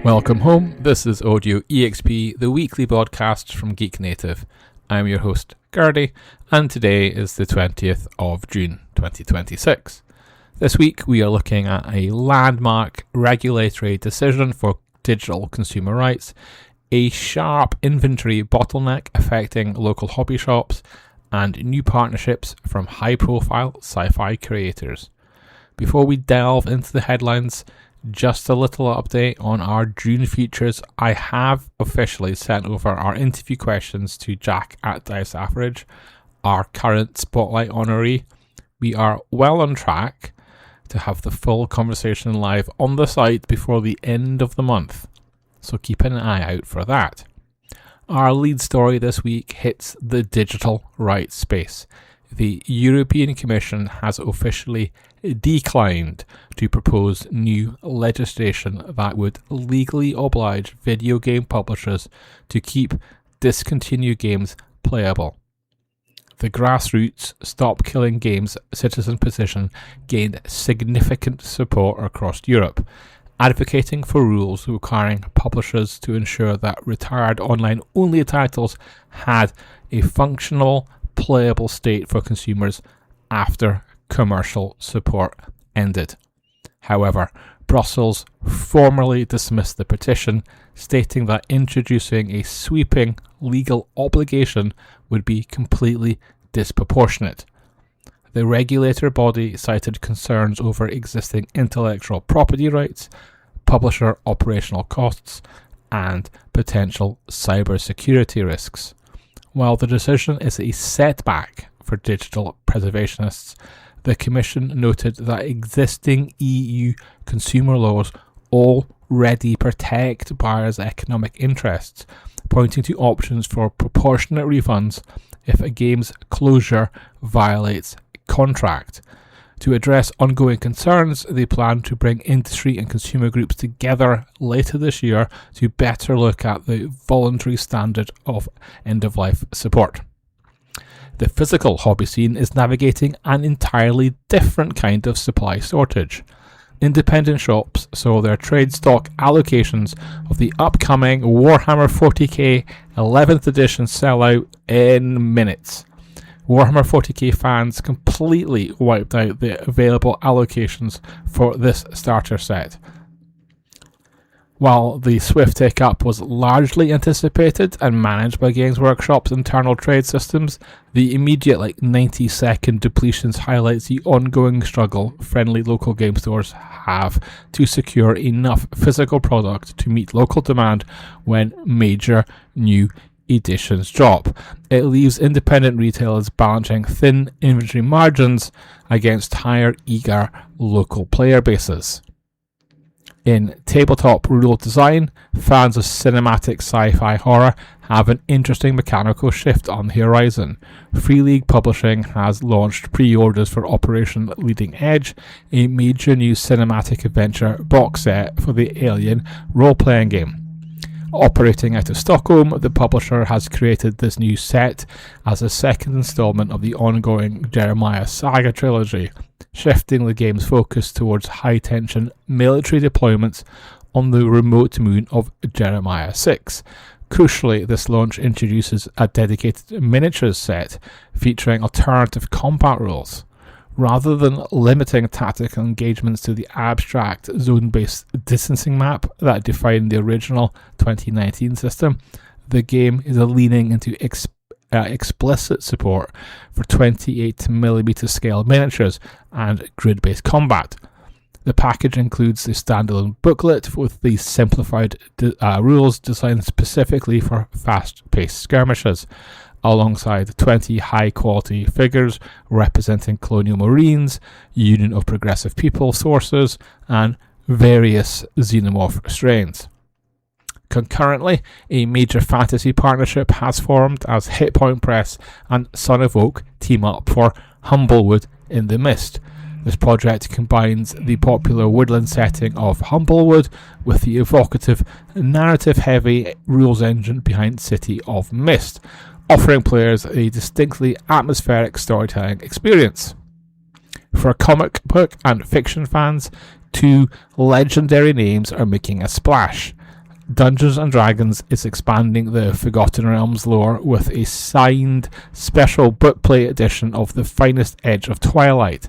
Welcome home. This is Audio EXP, the weekly podcast from Geek Native. I'm your host, Gerdy, and today is the 20th of June 2026. This week we are looking at a landmark regulatory decision for digital consumer rights, a sharp inventory bottleneck affecting local hobby shops, and new partnerships from high-profile sci-fi creators. Before we delve into the headlines, just a little update on our June features. I have officially sent over our interview questions to Jack at Dice Average, our current Spotlight honoree. We are well on track to have the full conversation live on the site before the end of the month, so keep an eye out for that. Our lead story this week hits the digital rights space. The European Commission has officially declined to propose new legislation that would legally oblige video game publishers to keep discontinued games playable. The grassroots Stop Killing Games citizen petition gained significant support across Europe, advocating for rules requiring publishers to ensure that retired online-only titles had a functional, playable state for consumers after commercial support ended. However, Brussels formally dismissed the petition, stating that introducing a sweeping legal obligation would be completely disproportionate. The regulator body cited concerns over existing intellectual property rights, publisher operational costs, and potential cybersecurity risks. While the decision is a setback for digital preservationists, the Commission noted that existing EU consumer laws already protect buyers' economic interests, pointing to options for proportionate refunds if a game's closure violates contract. To address ongoing concerns, they plan to bring industry and consumer groups together later this year to better look at the voluntary standard of end-of-life support. The physical hobby scene is navigating an entirely different kind of supply shortage. Independent shops saw their trade stock allocations of the upcoming Warhammer 40k 11th edition sell out in minutes. Warhammer 40k fans completely wiped out the available allocations for this starter set. While the swift take-up was largely anticipated and managed by Games Workshop's internal trade systems, the immediate 90-second depletions highlights the ongoing struggle friendly local game stores have to secure enough physical product to meet local demand when major new editions drop. It leaves independent retailers balancing thin inventory margins against higher eager local player bases. In tabletop rule design, fans of cinematic sci-fi horror have an interesting mechanical shift on the horizon. Free League Publishing has launched pre-orders for Operation Leading Edge, a major new cinematic adventure box set for the Alien role-playing game. Operating out of Stockholm, the publisher has created this new set as a second installment of the ongoing Jeremiah Saga trilogy, shifting the game's focus towards high-tension military deployments on the remote moon of Jeremiah 6. Crucially, this launch introduces a dedicated miniatures set featuring alternative combat rules. Rather than limiting tactical engagements to the abstract zone-based distancing map that defined the original 2019 system, the game is leaning into explicit support for 28mm scale miniatures and grid-based combat. The package includes a standalone booklet with the simplified rules designed specifically for fast-paced skirmishes, alongside 20 high-quality figures representing colonial marines, Union of Progressive People sources, and various xenomorph strains. Concurrently, a major fantasy partnership has formed as Hit Point Press and Son of Oak team up for Humblewood in the Mist. This project combines the popular woodland setting of Humblewood with the evocative, narrative-heavy rules engine behind City of Mist, offering players a distinctly atmospheric storytelling experience. For comic book and fiction fans, 2 legendary names are making a splash. Dungeons & Dragons is expanding the Forgotten Realms lore with a signed special bookplate edition of The Finest Edge of Twilight.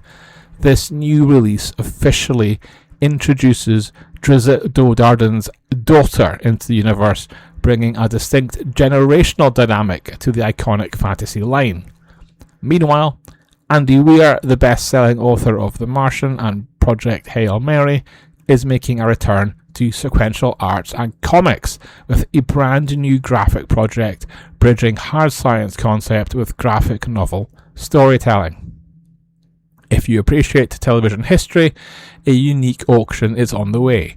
This new release officially introduces Drizzt Do'Urden's daughter into the universe, bringing a distinct generational dynamic to the iconic fantasy line. Meanwhile, Andy Weir, the best-selling author of The Martian and Project Hail Mary, is making a return to sequential arts and comics with a brand new graphic project bridging hard science concept with graphic novel storytelling. If you appreciate television history, a unique auction is on the way.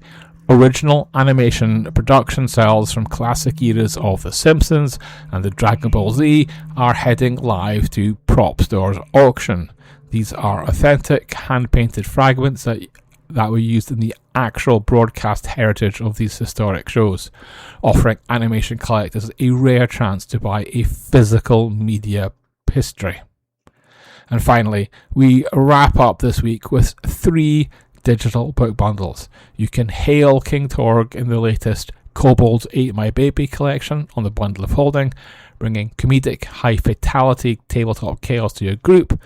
Original animation production cells from classic eras of The Simpsons and the Dragon Ball Z are heading live to Prop Store's auction. These are authentic, hand-painted fragments that were used in the actual broadcast heritage of these historic shows, offering animation collectors a rare chance to buy a physical media history. And finally, we wrap up this week with 3 digital book bundles. You can hail King Torg in the latest Kobold Ate My Baby collection on the Bundle of Holding, bringing comedic high-fatality tabletop chaos to your group.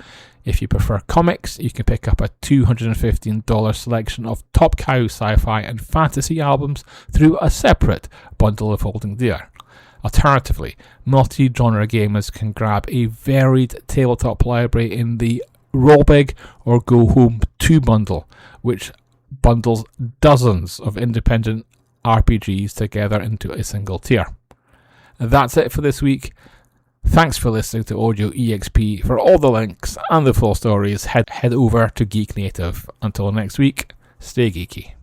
If you prefer comics, you can pick up a $215 selection of Top Cow sci-fi and fantasy albums through a separate Bundle of Holding there. Alternatively, multi-genre gamers can grab a varied tabletop library in the Roll Big or Go Home 2 bundle, which bundles dozens of independent RPGs together into a single tier. And that's it for this week. Thanks for listening to Audio EXP. For all the links and the full stories, head over to Geek Native. Until next week, stay geeky.